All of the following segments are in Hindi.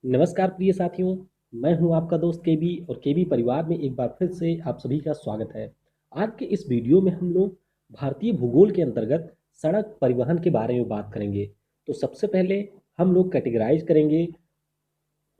नमस्कार प्रिय साथियों। मैं हूं आपका दोस्त केबी और केबी परिवार में एक बार फिर से आप सभी का स्वागत है। आज के इस वीडियो में हम लोग भारतीय भूगोल के अंतर्गत सड़क परिवहन के बारे में बात करेंगे। तो सबसे पहले हम लोग कैटेगराइज करेंगे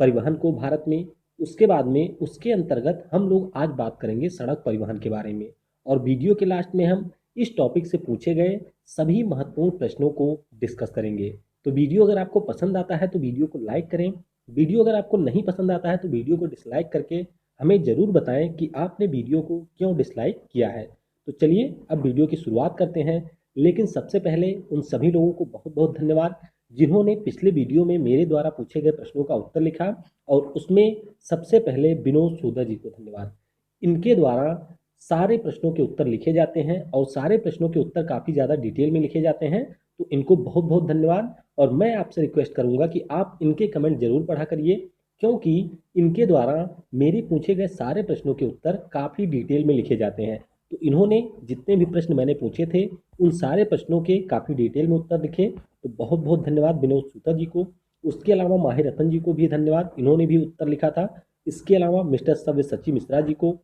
परिवहन को भारत में। उसके बाद में उसके अंतर्गत हम लोग आज बात करेंगे सड़क परिवहन के बारे में। और वीडियो के लास्ट में हम इस टॉपिक से पूछे गए सभी महत्वपूर्ण प्रश्नों को डिस्कस करेंगे। तो वीडियो अगर आपको पसंद आता है तो वीडियो को लाइक करें। वीडियो अगर आपको नहीं पसंद आता है तो वीडियो को डिसलाइक करके हमें ज़रूर बताएं कि आपने वीडियो को क्यों डिसलाइक किया है। तो चलिए अब वीडियो की शुरुआत करते हैं। लेकिन सबसे पहले उन सभी लोगों को बहुत बहुत धन्यवाद जिन्होंने पिछले वीडियो में मेरे द्वारा पूछे गए प्रश्नों का उत्तर लिखा। और उसमें सबसे पहले विनोद सूदा जी को धन्यवाद। इनके द्वारा सारे प्रश्नों के उत्तर लिखे जाते हैं और सारे प्रश्नों के उत्तर काफ़ी ज़्यादा डिटेल में लिखे जाते हैं। तो इनको बहुत बहुत धन्यवाद। और मैं आपसे रिक्वेस्ट करूंगा कि आप इनके कमेंट जरूर पढ़ा करिए, क्योंकि इनके द्वारा मेरे पूछे गए सारे प्रश्नों के उत्तर काफ़ी डिटेल में लिखे जाते हैं। तो इन्होंने जितने भी प्रश्न मैंने पूछे थे उन सारे प्रश्नों के काफ़ी डिटेल में उत्तर लिखे। तो बहुत बहुत धन्यवाद विनोद सूता जी को। उसके अलावा माहिर रतन जी को भी धन्यवाद, इन्होंने भी उत्तर लिखा था। इसके अलावा मिस्टर सव्य सची मिश्रा जी को,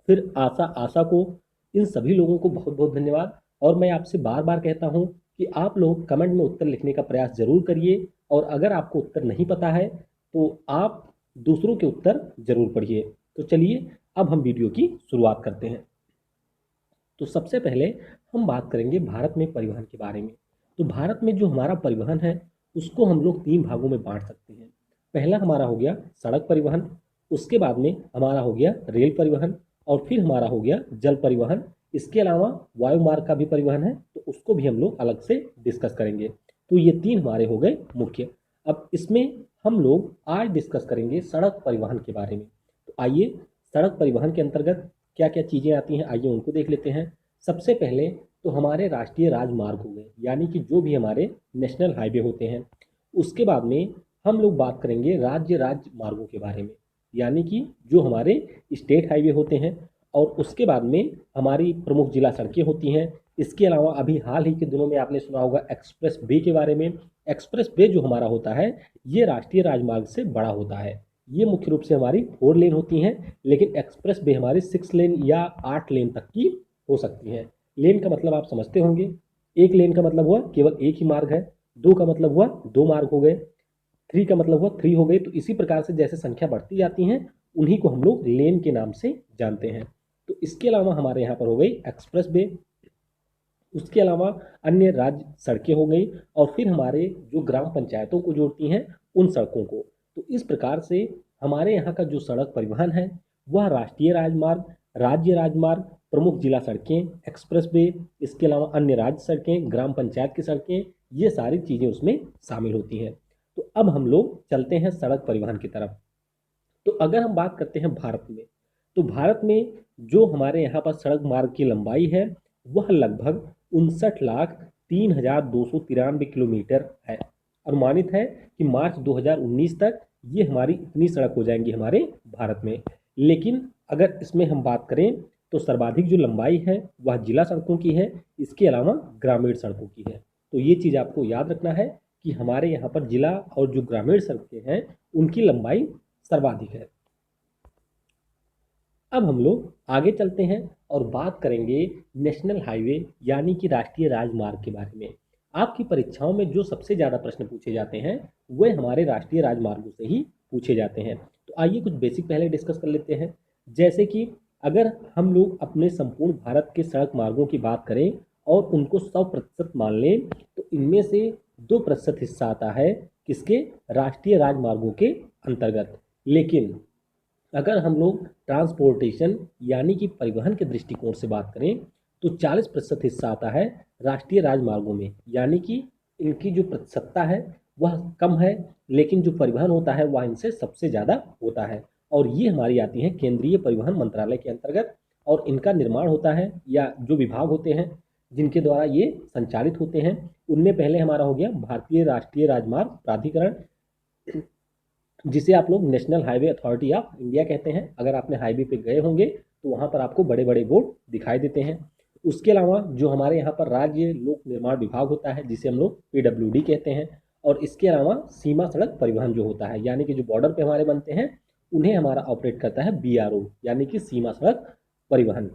फिर आशा आशा को, इन सभी लोगों को बहुत बहुत धन्यवाद। और मैं आपसे बार बार कहता हूँ कि आप लोग कमेंट में उत्तर लिखने का प्रयास जरूर करिए। और अगर आपको उत्तर नहीं पता है तो आप दूसरों के उत्तर जरूर पढ़िए। तो चलिए अब हम वीडियो की शुरुआत करते हैं। तो सबसे पहले हम बात करेंगे भारत में परिवहन के बारे में। तो भारत में जो हमारा परिवहन है उसको हम लोग तीन भागों में बांट सकते हैं। पहला हमारा हो गया सड़क परिवहन, उसके बाद में हमारा हो गया रेल परिवहन, और फिर हमारा हो गया जल परिवहन। इसके अलावा वायु मार्ग का भी परिवहन है, तो उसको भी हम लोग अलग से डिस्कस करेंगे। तो ये तीन हमारे हो गए मुख्य। अब इसमें हम लोग आज डिस्कस करेंगे सड़क परिवहन के बारे में। तो आइए सड़क परिवहन के अंतर्गत क्या क्या चीज़ें आती हैं आइए उनको देख लेते हैं। सबसे पहले तो हमारे राष्ट्रीय राजमार्ग हो गए, यानी कि जो भी हमारे नेशनल हाईवे होते हैं। उसके बाद में हम लोग बात करेंगे राज्य राजमार्गों के बारे में, यानी कि जो हमारे स्टेट हाईवे होते हैं। और उसके बाद में हमारी प्रमुख जिला सड़कें होती हैं। इसके अलावा अभी हाल ही के दिनों में आपने सुना होगा एक्सप्रेस वे के बारे में। एक्सप्रेस वे जो हमारा होता है ये राष्ट्रीय राजमार्ग से बड़ा होता है। ये मुख्य रूप से हमारी 4 लेन होती हैं, लेकिन एक्सप्रेस वे हमारी 6 लेन या 8 लेन तक की हो सकती हैं। लेन का मतलब आप समझते होंगे, एक लेन का मतलब हुआ केवल एक ही मार्ग है, दो का मतलब हुआ दो मार्ग हो गए, थ्री का मतलब हुआ थ्री हो गई। तो इसी प्रकार से जैसे संख्या बढ़ती जाती हैं उन्हीं को हम लोग लेन के नाम से जानते हैं। तो इसके अलावा हमारे यहाँ पर हो गई एक्सप्रेस वे, उसके अलावा अन्य राज्य सड़कें हो गई, और फिर हमारे जो ग्राम पंचायतों को जोड़ती हैं उन सड़कों को। तो इस प्रकार से हमारे यहाँ का जो सड़क परिवहन है वह राष्ट्रीय राजमार्ग, राज्य राजमार्ग, प्रमुख जिला सड़कें, एक्सप्रेस वे, इसके अलावा अन्य राज्य सड़कें, ग्राम पंचायत की सड़कें, ये सारी चीज़ें उसमें शामिल होती हैं। तो अब हम लोग चलते हैं सड़क परिवहन की तरफ। तो अगर हम बात करते हैं भारत में, तो भारत में जो हमारे यहाँ पर सड़क मार्ग की लंबाई है वह लगभग 59,03,293 किलोमीटर है। अनुमानित है कि मार्च 2019 तक ये हमारी इतनी सड़क हो जाएंगी हमारे भारत में। लेकिन अगर इसमें हम बात करें तो सर्वाधिक जो लंबाई है वह जिला सड़कों की है, इसके अलावा ग्रामीण सड़कों की है। तो ये चीज़ आपको याद रखना है कि हमारे यहाँ पर जिला और जो ग्रामीण सड़कें हैं उनकी लंबाई सर्वाधिक है। अब हम लोग आगे चलते हैं और बात करेंगे नेशनल हाईवे यानी कि राष्ट्रीय राजमार्ग के बारे में। आपकी परीक्षाओं में जो सबसे ज़्यादा प्रश्न पूछे जाते हैं वे हमारे राष्ट्रीय राजमार्गों से ही पूछे जाते हैं। तो आइए कुछ बेसिक पहले डिस्कस कर लेते हैं। जैसे कि अगर हम लोग अपने संपूर्ण भारत के सड़क मार्गों की बात करें और उनको 100% मान लें तो इनमें से 2% हिस्सा आता है किसके, राष्ट्रीय राजमार्गों के अंतर्गत। लेकिन अगर हम लोग ट्रांसपोर्टेशन यानी कि परिवहन के दृष्टिकोण से बात करें तो 40% हिस्सा आता है राष्ट्रीय राजमार्गों में, यानी कि इनकी जो प्रतिशतता है वह कम है, लेकिन जो परिवहन होता है वह इनसे सबसे ज़्यादा होता है। और ये हमारी आती हैं केंद्रीय परिवहन मंत्रालय के अंतर्गत, और इनका निर्माण होता है या जो विभाग होते हैं जिनके द्वारा ये संचालित होते हैं उनमें पहले हमारा हो गया भारतीय राष्ट्रीय राजमार्ग प्राधिकरण, जिसे आप लोग national highway authority of India कहते हैं। अगर आपने हाईवे पे गए होंगे तो वहाँ पर आपको बड़े बड़े बोर्ड दिखाई देते हैं। उसके अलावा जो हमारे यहाँ पर राज्य लोक निर्माण विभाग होता है जिसे हम लोग PWD कहते हैं, और इसके अलावा सीमा सड़क परिवहन जो होता है, यानी कि जो बॉर्डर पे हमारे बनते हैं, उन्हें हमारा ऑपरेट करता है BRO, यानी कि सीमा सड़क परिवहन।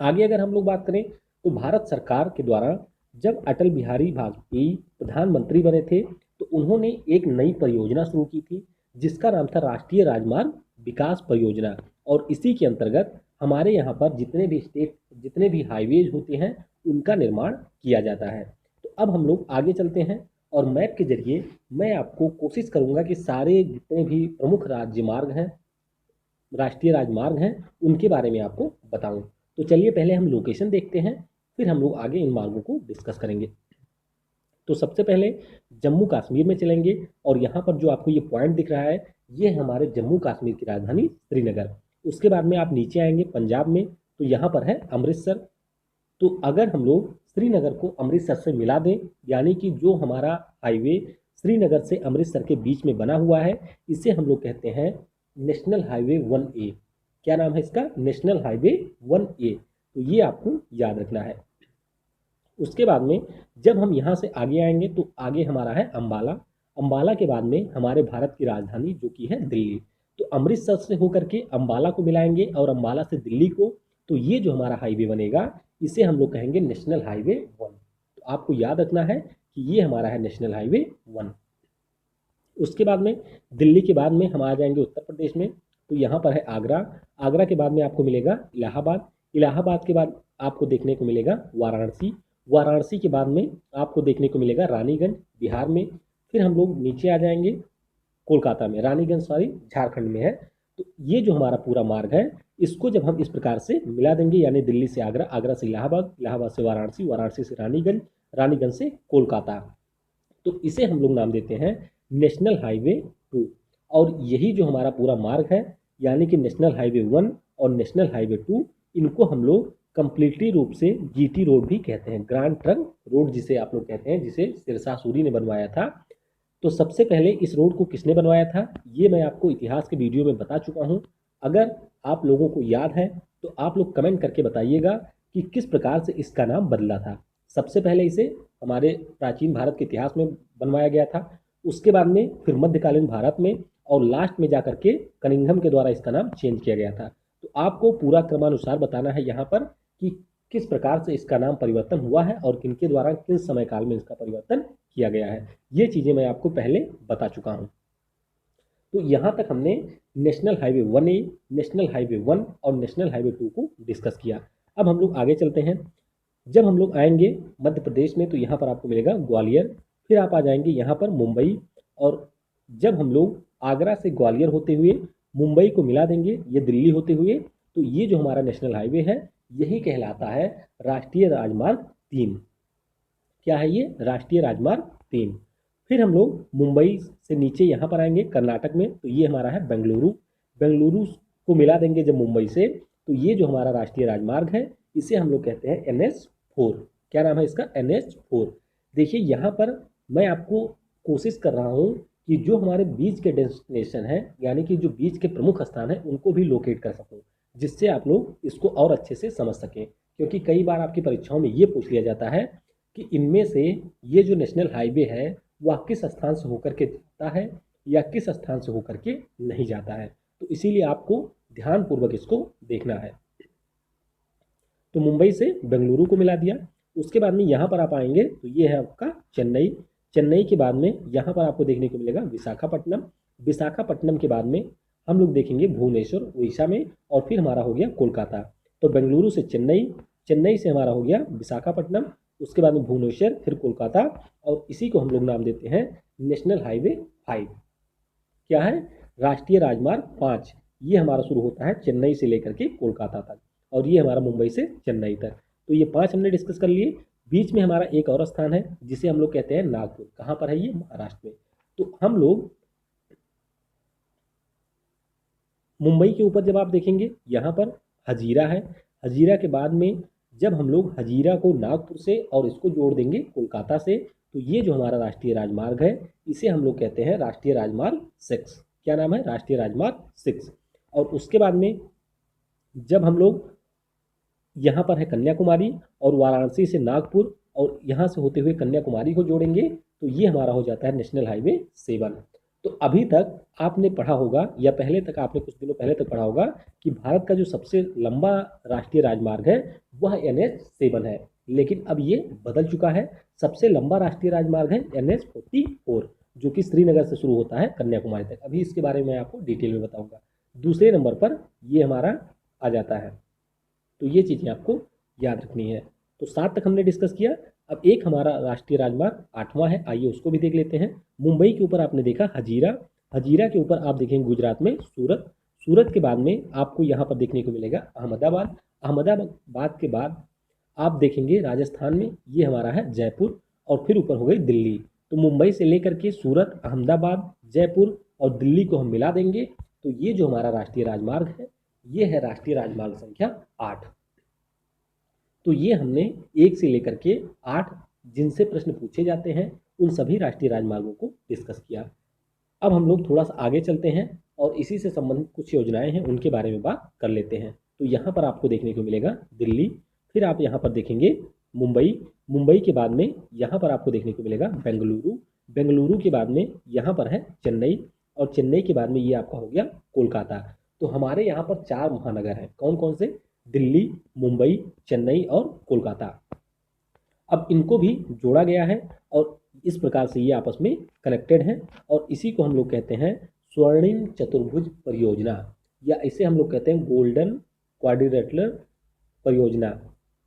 आगे अगर हम लोग बात करें तो भारत सरकार के द्वारा जब अटल बिहारी वाजपेयी प्रधानमंत्री बने थे तो उन्होंने एक नई परियोजना शुरू की थी जिसका नाम था राष्ट्रीय राजमार्ग विकास परियोजना। और इसी के अंतर्गत हमारे यहाँ पर जितने भी हाईवेज होते हैं उनका निर्माण किया जाता है। तो अब हम लोग आगे चलते हैं और मैप के जरिए मैं आपको कोशिश करूंगा कि सारे जितने भी प्रमुख राज्य मार्ग हैं, राष्ट्रीय राजमार्ग हैं, उनके बारे में आपको बताऊं। तो चलिए पहले हम लोकेशन देखते हैं, फिर हम लोग आगे इन मार्गों को डिस्कस करेंगे। तो सबसे पहले जम्मू कश्मीर में चलेंगे और यहाँ पर जो आपको ये पॉइंट दिख रहा है, ये हमारे जम्मू कश्मीर की राजधानी श्रीनगर। उसके बाद में आप नीचे आएंगे पंजाब में, तो यहाँ पर है अमृतसर। तो अगर हम लोग श्रीनगर को अमृतसर से मिला दें, यानी कि जो हमारा हाईवे श्रीनगर से अमृतसर के बीच में बना हुआ है, इसे हम लोग कहते हैं नेशनल हाईवे 1A। क्या नाम है इसका? National highway 1A। तो ये आपको याद रखना है। उसके बाद में जब हम यहाँ से आगे आएंगे तो आगे हमारा है अंबाला। अंबाला के बाद में हमारे भारत की राजधानी जो कि है दिल्ली। तो अमृतसर से होकर के अंबाला को मिलाएंगे और अंबाला से दिल्ली को, तो ये जो हमारा हाईवे बनेगा इसे हम लोग कहेंगे नेशनल हाईवे 1। तो आपको याद रखना है कि ये हमारा है नेशनल हाईवे 1। उसके बाद में दिल्ली के बाद में हम आ जाएंगे उत्तर प्रदेश में, तो यहाँ पर है आगरा। आगरा के बाद में आपको मिलेगा इलाहाबाद। इलाहाबाद के बाद आपको देखने को मिलेगा वाराणसी। वाराणसी के बाद में आपको देखने को मिलेगा रानीगंज बिहार में। फिर हम लोग नीचे आ जाएंगे कोलकाता में, रानीगंज सॉरी झारखंड में है। तो ये जो हमारा पूरा मार्ग है, इसको जब हम इस प्रकार से मिला देंगे, यानी दिल्ली से आगरा, आगरा से इलाहाबाद, इलाहाबाद से वाराणसी, वाराणसी से रानीगंज, रानीगंज से कोलकाता, तो इसे हम लोग नाम देते हैं नेशनल हाईवे 2। और यही जो हमारा पूरा मार्ग है, यानी कि नेशनल हाईवे 1 और नेशनल हाईवे 2, इनको हम लोग कंप्लीटली रूप से GT रोड भी कहते हैं, ग्रांड ट्रंक रोड जिसे आप लोग कहते हैं, जिसे सिरसा सूरी ने बनवाया था। तो सबसे पहले इस रोड को किसने बनवाया था, ये मैं आपको इतिहास के वीडियो में बता चुका हूँ। अगर आप लोगों को याद है तो आप लोग कमेंट करके बताइएगा कि किस प्रकार से इसका नाम बदला था। सबसे पहले इसे हमारे प्राचीन भारत के इतिहास में बनवाया गया था, उसके बाद में फिर मध्यकालीन भारत में, और लास्ट में जाकर के कनिंघम के द्वारा इसका नाम चेंज किया गया था। तो आपको पूरा क्रमानुसार बताना है यहाँ पर कि किस प्रकार से इसका नाम परिवर्तन हुआ है और किनके द्वारा किस समय काल में इसका परिवर्तन किया गया है। ये चीज़ें मैं आपको पहले बता चुका हूँ। तो यहाँ तक हमने national highway 1A, national highway 1 और नेशनल हाईवे 2 को डिस्कस किया। अब हम लोग आगे चलते हैं। जब हम लोग आएंगे मध्य प्रदेश में तो यहाँ पर आपको मिलेगा ग्वालियर। फिर आप आ जाएंगे यहाँ पर मुंबई, और जब हम लोग आगरा से ग्वालियर होते हुए मुंबई को मिला देंगे, ये दिल्ली होते हुए, तो ये जो हमारा नेशनल हाईवे है यही कहलाता है राष्ट्रीय राजमार्ग 3। क्या है ये? राष्ट्रीय राजमार्ग 3। फिर हम लोग मुंबई से नीचे यहाँ पर आएंगे कर्नाटक में, तो ये हमारा है बेंगलुरु। बेंगलुरु को मिला देंगे जब मुंबई से, तो ये जो हमारा राष्ट्रीय राजमार्ग है इसे हम लोग कहते हैं NH4। क्या नाम है इसका? NH4। देखिए यहाँ पर मैं आपको कोशिश कर रहा हूँ कि जो हमारे बीच के डेस्टिनेशन हैं, यानी कि जो बीच के प्रमुख स्थान हैं, उनको भी लोकेट कर सकूँ, जिससे आप लोग इसको और अच्छे से समझ सकें। क्योंकि कई बार आपकी परीक्षाओं में ये पूछ लिया जाता है कि इनमें से ये जो नेशनल हाईवे है वह किस स्थान से होकर के जाता है या किस स्थान से होकर के नहीं जाता है। तो इसीलिए आपको ध्यानपूर्वक इसको देखना है। तो मुंबई से बेंगलुरु को मिला दिया। उसके बाद में यहाँ पर आप आएंगे तो ये है आपका चेन्नई। चेन्नई के बाद में यहाँ पर आपको देखने को मिलेगा विशाखापट्टनम। विशाखापट्टनम के बाद में हम लोग देखेंगे भुवनेश्वर उड़ीसा में, और फिर हमारा हो गया कोलकाता। तो बेंगलुरु से चेन्नई, चेन्नई से हमारा हो गया विशाखापट्टनम, उसके बाद में भुवनेश्वर, फिर कोलकाता, और इसी को हम लोग नाम देते हैं नेशनल हाईवे 5। क्या है? राष्ट्रीय राजमार्ग 5। ये हमारा शुरू होता है चेन्नई से लेकर के कोलकाता तक, और ये हमारा मुंबई से चेन्नई तक। तो ये 5 हमने डिस्कस कर लिए। बीच में हमारा एक और स्थान है जिसे हम लोग कहते हैं नागपुर। कहाँ पर है ये? महाराष्ट्र में। तो हम लोग मुंबई के ऊपर जब आप देखेंगे यहाँ पर हजीरा है। हजीरा के बाद में जब हम लोग हजीरा को नागपुर से और इसको जोड़ देंगे कोलकाता से, तो ये जो हमारा राष्ट्रीय राजमार्ग है इसे हम लोग कहते हैं राष्ट्रीय राजमार्ग 6। क्या नाम है? राष्ट्रीय राजमार्ग 6। और उसके बाद में जब हम लोग यहाँ पर है कन्याकुमारी, और वाराणसी से नागपुर और यहाँ से होते हुए कन्याकुमारी को जोड़ेंगे, तो ये हमारा हो जाता है नेशनल हाईवे 7। तो अभी तक आपने पढ़ा होगा या पहले तक आपने कुछ दिनों पहले तक पढ़ा होगा कि भारत का जो सबसे लंबा राष्ट्रीय राजमार्ग है वह NH7 है, लेकिन अब ये बदल चुका है। सबसे लंबा राष्ट्रीय राजमार्ग है NH44, जो कि श्रीनगर से शुरू होता है कन्याकुमारी तक। अभी इसके बारे में आपको डिटेल में बताऊंगा। दूसरे नंबर पर ये हमारा आ जाता है। तो ये चीज़ें आपको याद रखनी है। तो 7 तक हमने डिस्कस किया। अब एक हमारा राष्ट्रीय राजमार्ग 8वां है, आइए उसको भी देख लेते हैं। मुंबई के ऊपर आपने देखा हजीरा, हजीरा के ऊपर आप देखेंगे गुजरात में सूरत, सूरत के बाद में आपको यहाँ पर देखने को मिलेगा अहमदाबाद, अहमदाबाद के बाद आप देखेंगे राजस्थान में ये हमारा है जयपुर, और फिर ऊपर हो गई दिल्ली। तो मुंबई से लेकर के सूरत, अहमदाबाद, जयपुर और दिल्ली को हम मिला देंगे तो ये जो हमारा राष्ट्रीय राजमार्ग है ये है राष्ट्रीय राजमार्ग संख्या 8। तो ये हमने 1 से लेकर के 8 जिनसे प्रश्न पूछे जाते हैं उन सभी राष्ट्रीय राजमार्गों को डिस्कस किया। अब हम लोग थोड़ा सा आगे चलते हैं और इसी से संबंधित कुछ योजनाएं हैं उनके बारे में बात कर लेते हैं। तो यहाँ पर आपको देखने को मिलेगा दिल्ली, फिर आप यहाँ पर देखेंगे मुंबई, मुंबई के बाद में यहाँ पर आपको देखने को मिलेगा बेंगलुरु, बेंगलुरु के बाद में यहाँ पर है चेन्नई, और चेन्नई के बाद में ये आपका हो गया कोलकाता। तो हमारे यहाँ पर 4 महानगर हैं, कौन कौन से? दिल्ली, मुंबई, चेन्नई और कोलकाता। अब इनको भी जोड़ा गया है और इस प्रकार से ये आपस में कनेक्टेड हैं, और इसी को हम लोग कहते हैं स्वर्णिम चतुर्भुज परियोजना, या इसे हम लोग कहते हैं गोल्डन क्वाड्रिलेटरल परियोजना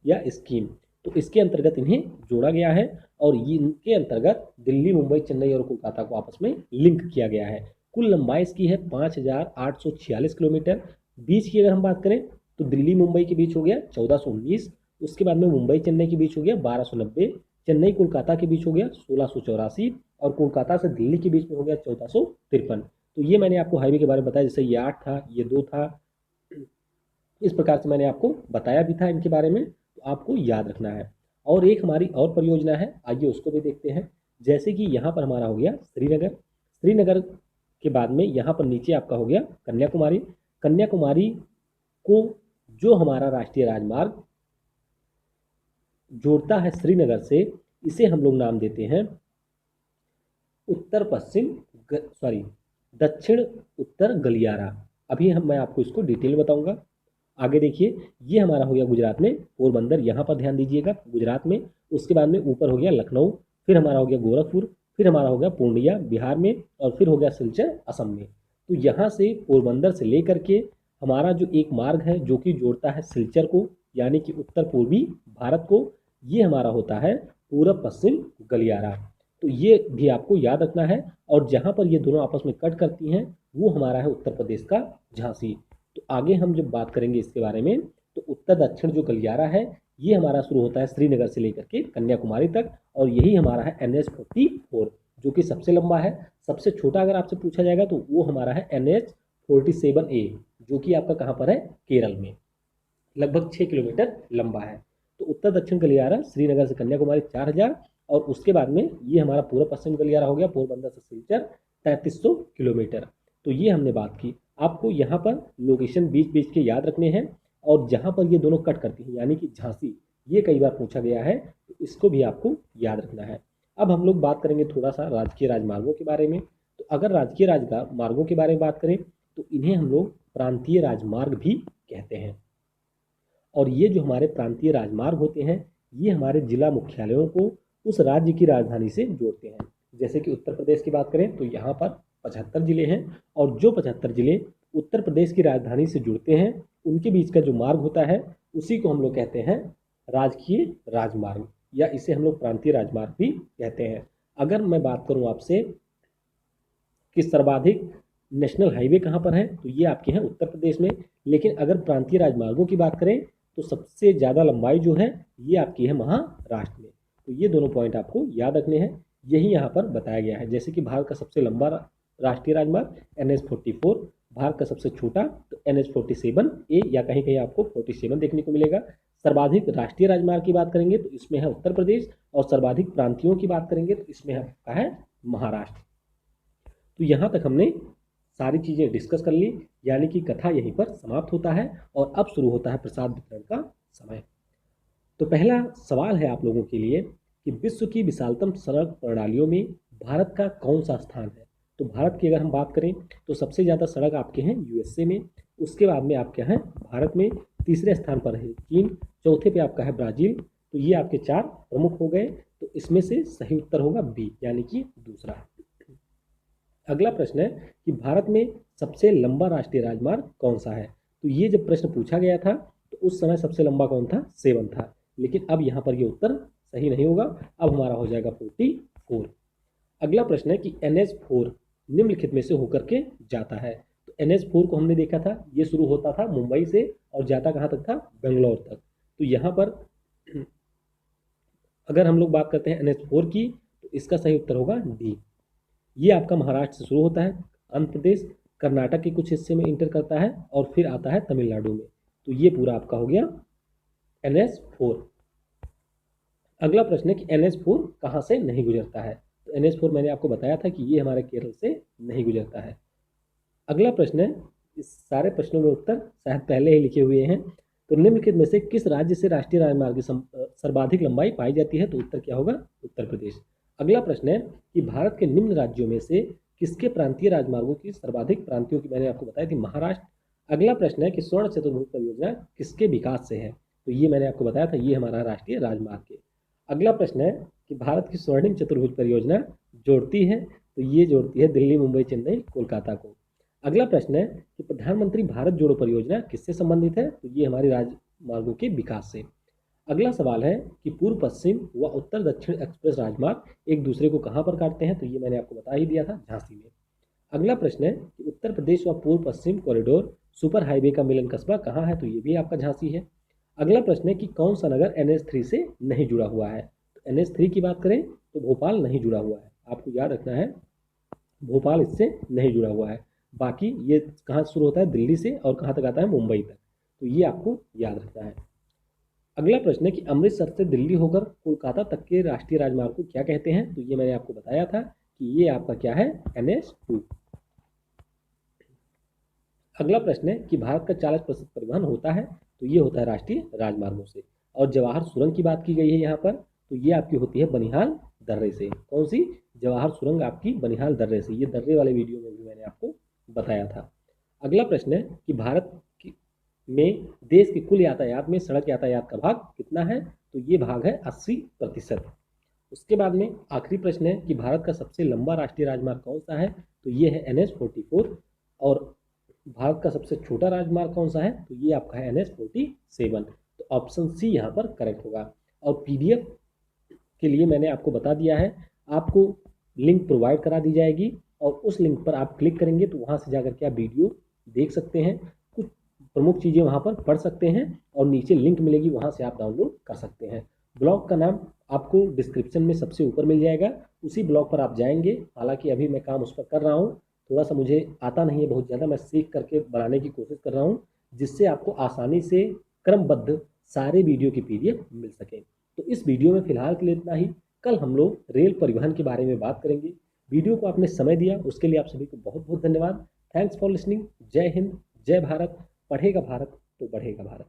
या स्कीम। तो इसके अंतर्गत इन्हें जोड़ा गया है और ये इनके अंतर्गत दिल्ली, मुंबई, चेन्नई और कोलकाता को आपस में लिंक किया गया है। कुल लंबाई इसकी है 5846 किलोमीटर। बीच की अगर हम बात करें तो दिल्ली मुंबई के बीच हो गया 1419, उसके बाद में मुंबई चेन्नई के बीच हो गया 1290, चेन्नई कोलकाता के बीच हो गया 1684 और कोलकाता से दिल्ली के बीच में हो गया 1453। तो ये मैंने आपको हाईवे के बारे में बताया, जैसे ये 8 था, ये 2 था, इस प्रकार से मैंने आपको बताया भी था इनके बारे में, तो आपको याद रखना है। और एक हमारी और परियोजना है, आइए उसको भी देखते हैं। जैसे कि यहाँ पर हमारा हो गया श्रीनगर, श्रीनगर के बाद में यहाँ पर नीचे आपका हो गया कन्याकुमारी, कन्याकुमारी को जो हमारा राष्ट्रीय राजमार्ग जोड़ता है श्रीनगर से, इसे हम लोग नाम देते हैं उत्तर पश्चिम दक्षिण उत्तर गलियारा। अभी मैं आपको इसको डिटेल बताऊंगा। आगे देखिए, ये हमारा हो गया गुजरात में पोरबंदर, यहाँ पर ध्यान दीजिएगा गुजरात में। उसके बाद में ऊपर हो गया लखनऊ, फिर हमारा हो गया गोरखपुर, फिर हमारा हो गया पूर्णिया बिहार में, और फिर हो गया सिलचर असम में। तो यहाँ से पोरबंदर से लेकर के हमारा जो एक मार्ग है जो कि जोड़ता है सिलचर को, यानी कि उत्तर पूर्वी भारत को, ये हमारा होता है पूरब पश्चिम गलियारा। तो ये भी आपको याद रखना है। और जहाँ पर ये दोनों आपस में कट करती हैं वो हमारा है उत्तर प्रदेश का झांसी। तो आगे हम जब बात करेंगे इसके बारे में, तो उत्तर दक्षिण जो गलियारा है ये हमारा शुरू होता है श्रीनगर से लेकर के कन्याकुमारी तक, और यही हमारा है NH44 जो कि सबसे लंबा है। सबसे छोटा अगर आपसे पूछा जाएगा तो वो हमारा है NH47A, जो कि आपका कहाँ पर है? केरल में, लगभग 6 किलोमीटर लंबा है। तो उत्तर दक्षिण गलियारा श्रीनगर से कन्याकुमारी 4000, और उसके बाद में ये हमारा पूर्व पश्चिम गलियारा हो गया पोरबंदर से सिलचर 3300 किलोमीटर। तो ये हमने बात की। आपको यहाँ पर लोकेशन बीच बीच के याद रखने हैं, और जहाँ पर ये दोनों कट करती हैं यानी कि झांसी, ये कई बार पूछा गया है, तो इसको भी आपको याद रखना है। अब हम लोग बात करेंगे थोड़ा सा राजकीय राजमार्गों के बारे में। तो अगर राजकीय राजमार्गों के बारे में बात करें तो इन्हें हम लोग प्रांतीय राजमार्ग भी कहते हैं। और ये जो हमारे प्रांतीय राजमार्ग होते हैं ये हमारे जिला मुख्यालयों को उस राज्य की राजधानी से जोड़ते हैं। जैसे कि उत्तर प्रदेश की बात करें तो यहाँ पर 75 जिले हैं, और जो 75 जिले उत्तर प्रदेश की राजधानी से जुड़ते हैं उनके बीच का जो मार्ग होता है उसी को हम लोग कहते हैं राजकीय राजमार्ग, या इसे हम लोग प्रांतीय राजमार्ग भी कहते हैं। अगर मैं बात करूं आपसे कि सर्वाधिक नेशनल हाईवे कहाँ पर है, तो ये आपके हैं उत्तर प्रदेश में। लेकिन अगर प्रांतीय राजमार्गों की बात करें तो सबसे ज़्यादा लंबाई जो है ये आपकी है महाराष्ट्र में। तो ये दोनों पॉइंट आपको याद रखने हैं, यही यहाँ पर बताया गया है। जैसे कि भारत का सबसे लंबा राष्ट्रीय राजमार्ग NH44, भारत का सबसे छोटा तो NH47A, या कहीं कहीं आपको 47 देखने को मिलेगा। सर्वाधिक राष्ट्रीय राजमार्ग की बात करेंगे तो इसमें है उत्तर प्रदेश, और सर्वाधिक प्रांतीयों की बात करेंगे तो इसमें आपका है महाराष्ट्र। तो यहाँ तक हमने सारी चीज़ें डिस्कस कर ली, यानी कि कथा यहीं पर समाप्त होता है और अब शुरू होता है प्रसाद वितरण का समय। तो पहला सवाल है आप लोगों के लिए कि विश्व की विशालतम सड़क प्रणालियों में भारत का कौन सा स्थान है। तो भारत की अगर हम बात करें तो सबसे ज़्यादा सड़क आपके हैं यूएसए में, उसके बाद में आपके हैं भारत में, तीसरे स्थान पर है चीन, चौथे पे आपका है ब्राज़ील। तो ये आपके 4 प्रमुख हो गए। तो इसमें से सही उत्तर होगा बी, यानी कि दूसरा। अगला प्रश्न है कि भारत में सबसे लंबा राष्ट्रीय राजमार्ग कौन सा है। तो ये जब प्रश्न पूछा गया था तो उस समय सबसे लंबा कौन था, 7 था। लेकिन अब यहाँ पर ये उत्तर सही नहीं होगा, अब हमारा हो जाएगा 44। अगला प्रश्न है कि NH4 निम्नलिखित में से होकर के जाता है। तो NH4 को हमने देखा था, ये शुरू होता था मुंबई से और जाता कहाँ तक था, बेंगलोर तक। तो यहाँ पर अगर हम लोग बात करते हैं NH4 की तो इसका सही उत्तर होगा डी। ये आपका महाराष्ट्र से शुरू होता है, आंध्र प्रदेश, कर्नाटक के कुछ हिस्से में इंटर करता है और फिर आता है तमिलनाडु में। तो ये पूरा आपका हो गया NH4। अगला प्रश्न है कि NH4 कहाँ से नहीं गुजरता है। तो NH4 मैंने आपको बताया था कि ये हमारे केरल से नहीं गुजरता है। अगला प्रश्न है, इस सारे प्रश्नों में उत्तर शायद पहले ही लिखे हुए हैं। तो निम्नलिखित में से किस राज्य से राष्ट्रीय राजमार्ग की सर्वाधिक लंबाई पाई जाती है। तो उत्तर क्या होगा, उत्तर प्रदेश। अगला प्रश्न है कि भारत के निम्न राज्यों में से किसके प्रांतीय राजमार्गों की सर्वाधिक, प्रांतियों की मैंने आपको बताई थी महाराष्ट्र। अगला प्रश्न है कि स्वर्ण चतुर्भुज परियोजना किसके विकास से है। तो ये मैंने आपको बताया था, ये हमारा राष्ट्रीय राजमार्ग है। अगला प्रश्न है कि भारत की स्वर्णिम चतुर्भुज परियोजना जोड़ती है। तो ये जोड़ती है दिल्ली, मुंबई, चेन्नई, कोलकाता को। अगला प्रश्न है कि प्रधानमंत्री भारत जोड़ो परियोजना किससे संबंधित है। तो ये हमारे राजमार्गों के विकास से। अगला सवाल है कि पूर्व पश्चिम व उत्तर दक्षिण एक्सप्रेस राजमार्ग एक दूसरे को कहाँ पर काटते हैं। तो ये मैंने आपको बता ही दिया था, झांसी में। अगला प्रश्न है कि उत्तर प्रदेश व पूर्व पश्चिम कॉरिडोर सुपर हाईवे का मिलन कस्बा कहाँ है। तो ये भी आपका झांसी है। अगला प्रश्न है कि कौन सा नगर NH3 से नहीं जुड़ा हुआ है। तो NH3 की बात करें तो भोपाल नहीं जुड़ा हुआ है, आपको याद रखना है, भोपाल इससे नहीं जुड़ा हुआ है। बाकी ये कहाँ शुरू होता है, दिल्ली से, और कहाँ तक आता है, मुंबई तक। तो ये आपको याद रखना है। अगला प्रश्न है कि अमृतसर से दिल्ली होकर कोलकाता तक के राष्ट्रीय राजमार्ग को क्या कहते हैं। तो ये मैंने आपको बताया था कि ये आपका क्या है, NH2। अगला प्रश्न है कि भारत का 40% परिवहन होता है। तो ये होता है राष्ट्रीय राजमार्गों से। और जवाहर सुरंग की बात की गई है यहाँ पर, तो ये आपकी होती है बनिहाल दर्रे से। कौन सी, जवाहर सुरंग आपकी बनिहाल दर्रे से। ये दर्रे वाले वीडियो में भी मैंने आपको बताया था। अगला प्रश्न है कि भारत में देश के कुल यातायात में सड़क यातायात का भाग कितना है। तो ये भाग है 80%। उसके बाद में आखिरी प्रश्न है कि भारत का सबसे लंबा राष्ट्रीय राजमार्ग कौन सा है। तो ये है NH44। और भारत का सबसे छोटा राजमार्ग कौन सा है। तो ये आपका है NH47। तो ऑप्शन सी यहाँ पर करेक्ट होगा। और PDF के लिए मैंने आपको बता दिया है, आपको लिंक प्रोवाइड करा दी जाएगी और उस लिंक पर आप क्लिक करेंगे तो वहाँ से जाकर के आप वीडियो देख सकते हैं, कुछ प्रमुख चीज़ें वहाँ पर पढ़ सकते हैं और नीचे लिंक मिलेगी, वहाँ से आप डाउनलोड कर सकते हैं। ब्लॉग का नाम आपको डिस्क्रिप्शन में सबसे ऊपर मिल जाएगा, उसी ब्लॉग पर आप जाएंगे। हालांकि अभी मैं काम उस पर कर रहा हूँ, थोड़ा सा मुझे आता नहीं है बहुत ज़्यादा, मैं सीख करके बनाने की कोशिश कर रहा हूँ जिससे आपको आसानी से क्रमबद्ध सारे वीडियो की PDF मिल सके। तो इस वीडियो में फ़िलहाल के लिए इतना ही। कल हम लोग रेल परिवहन के बारे में बात करेंगे। वीडियो को आपने समय दिया उसके लिए आप सभी को बहुत बहुत धन्यवाद। Thanks for listening. जय हिंद, जय भारत। पढ़ेगा भारत तो बढ़ेगा भारत।